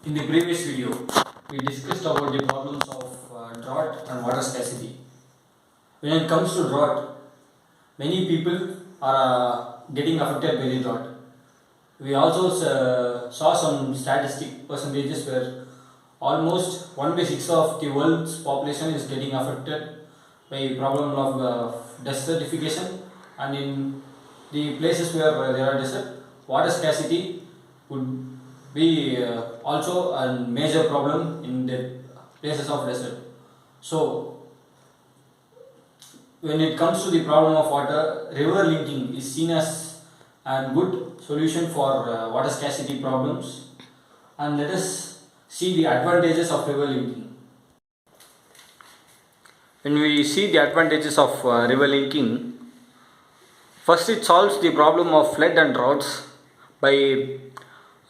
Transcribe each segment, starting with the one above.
In the previous video, we discussed about the problems of drought and water scarcity. When it comes to drought, many people are getting affected by the drought. We also saw some statistic percentages where almost 1 by 6 of the world's population is getting affected by problem of desertification, and in the places where there are desert, water scarcity would be also a major problem in the places of desert. So when it comes to the problem of water, river linking is seen as a good solution for water scarcity problems, and let us see the advantages of river linking. When we see the advantages of river linking, first it solves the problem of flood and droughts by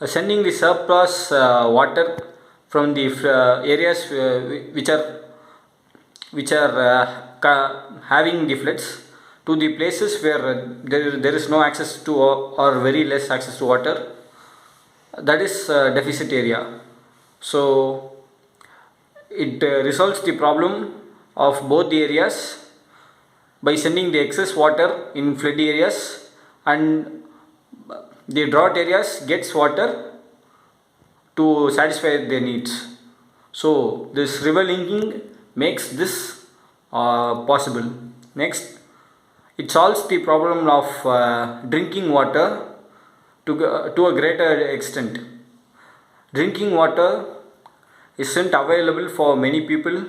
sending the surplus water from the areas which are having the floods to the places where there is no access to or very less access to water, that is deficit area. So it resolves the problem of both the areas by sending the excess water in flood areas, and the drought areas gets water to satisfy their needs. So this river linking makes this possible. Next, it solves the problem of drinking water to a greater extent. Drinking water isn't available for many people,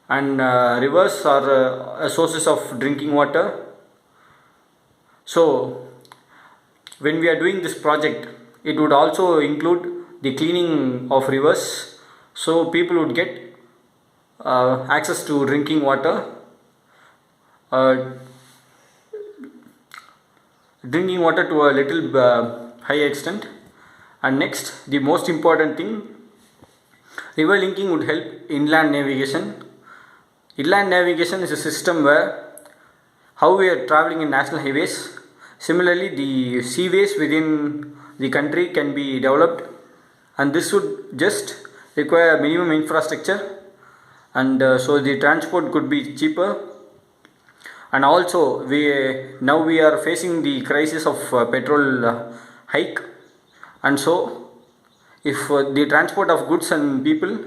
and rivers are sources of drinking water. So when we are doing this project, it would also include the cleaning of rivers, so people would get access to drinking water. Drinking water to a little high extent. And next, the most important thing, river linking would help inland navigation. Inland navigation is a system where how we are traveling in national highways, similarly the seaways within the country can be developed, and this would just require minimum infrastructure, and so the transport could be cheaper. And also now we are facing the crisis of petrol hike, and so if the transport of goods and people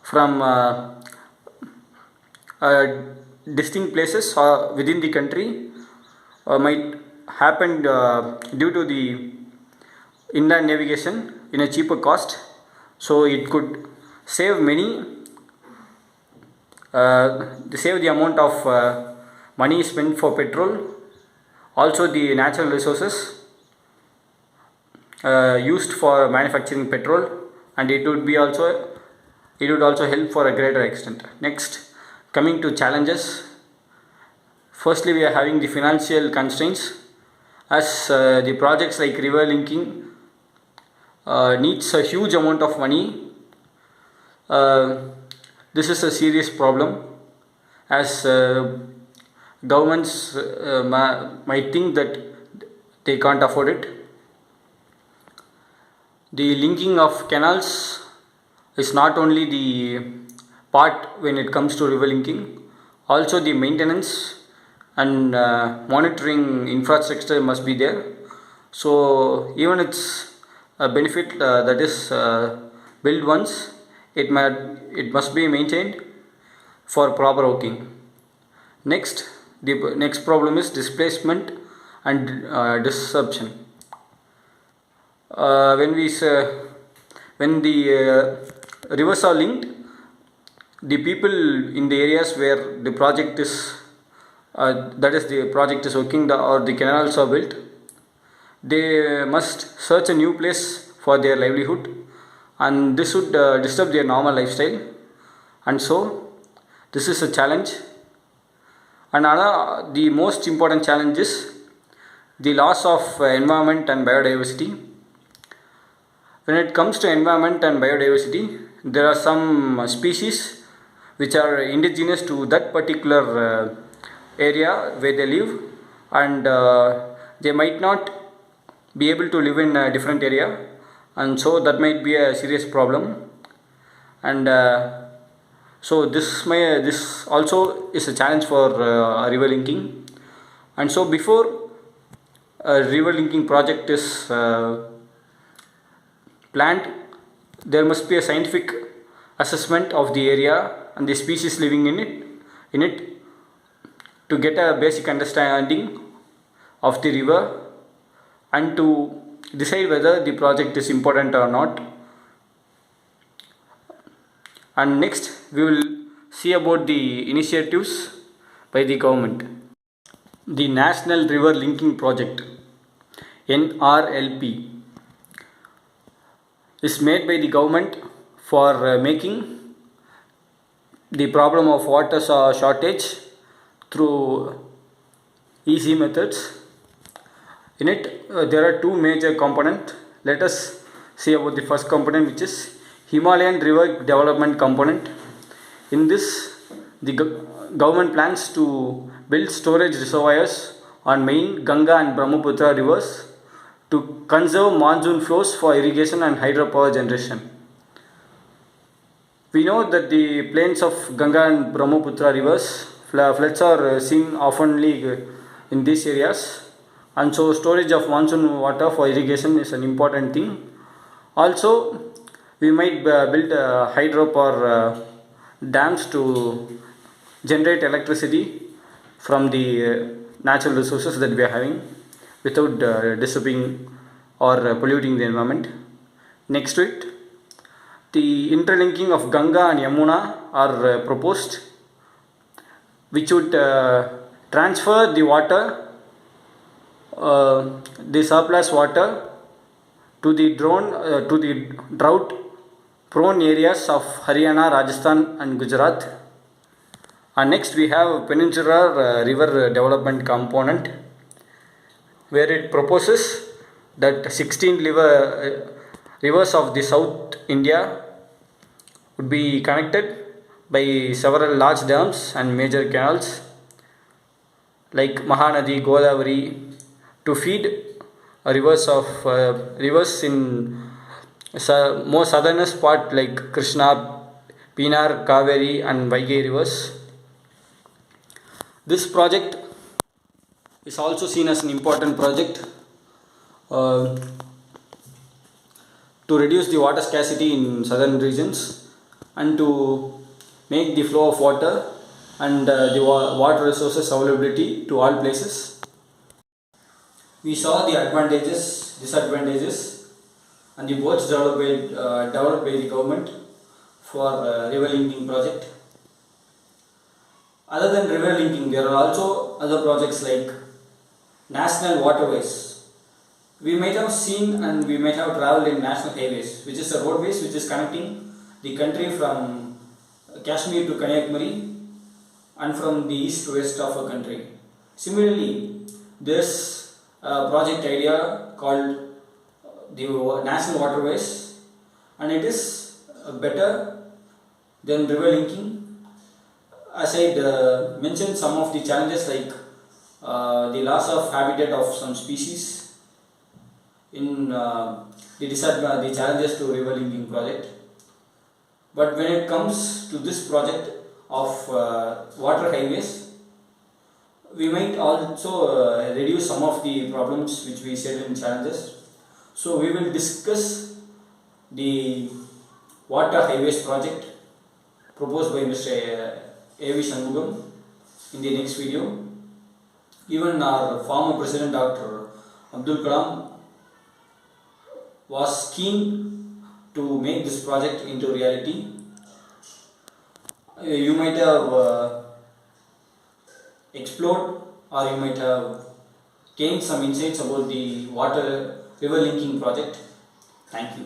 from distinct places within the country might happen due to the inland navigation in a cheaper cost, so it could save save the amount of money spent for petrol, also the natural resources used for manufacturing petrol, and it would also help for a greater extent. Next, coming to challenges, firstly we are having the financial constraints, as the projects like river linking needs a huge amount of money. This is a serious problem, as governments might think that they can't afford it. The linking of canals is not only the part when it comes to river linking, also the maintenance and monitoring infrastructure must be there. So even it's a benefit that is built once, it must be maintained for proper working. Next, the next problem is displacement and disruption. When the rivers are linked, the people in the areas where the project is working, or the canals are built, they must search a new place for their livelihood, and this would disturb their normal lifestyle, and so this is a challenge. Another, the most important challenge is the loss of environment and biodiversity. When it comes to environment and biodiversity, there are some species which are indigenous to that particular area where they live, and they might not be able to live in a different area, and so that might be a serious problem. And so this also is a challenge for river linking. And so before a river linking project is planned, there must be a scientific assessment of the area and the species living in it to get a basic understanding of the river and to decide whether the project is important or not. And next we will see about the initiatives by the government. The National River Linking Project, NRLP, is made by the government for making the problem of water shortage through easy methods. In it there are two major components. Let us see about the first component, which is Himalayan River Development Component. In this, the government plans to build storage reservoirs on main Ganga and Brahmaputra rivers to conserve monsoon flows for irrigation and hydropower generation. We know that the plains of Ganga and Brahmaputra rivers, floods are seen oftenly in these areas, and so storage of monsoon water for irrigation is an important thing. Also, we might build hydropower dams to generate electricity from the natural resources that we are having without disturbing or polluting the environment. Next to it, the interlinking of Ganga and Yamuna are proposed, which would transfer the water, the surplus water, to the drought prone areas of Haryana, Rajasthan and Gujarat. And next we have Peninsular River Development Component, where it proposes that 16 rivers of the South India would be connected by several large dams and major canals like Mahanadi, Godavari, to feed rivers in more southernest part like Krishna, Pinar, Kaveri and Vaigai rivers. This project is also seen as an important project to reduce the water scarcity in southern regions and to make the flow of water and the water resources availability to all places. We saw the advantages, disadvantages and the boards developed by the government for river linking project. Other than river linking, there are also other projects like national waterways. We might have seen and we might have travelled in national highways, which is a roadways which is connecting the country from Kashmir to Kanyakumari and from the east to west of a country. Similarly, this project idea called the national waterways, and it is better than river linking. As I mentioned, some of the challenges like the loss of habitat of some species in the challenges to river linking project. But when it comes to this project of water highways, we might also reduce some of the problems which we said in challenges. So we will discuss the water highways project proposed by Mr. A.V. Shanmugam in the next video. Even our former President Dr. Abdul Kalam was keen to make this project into reality. You might have explored or you might have gained some insights about the river linking project. Thank you.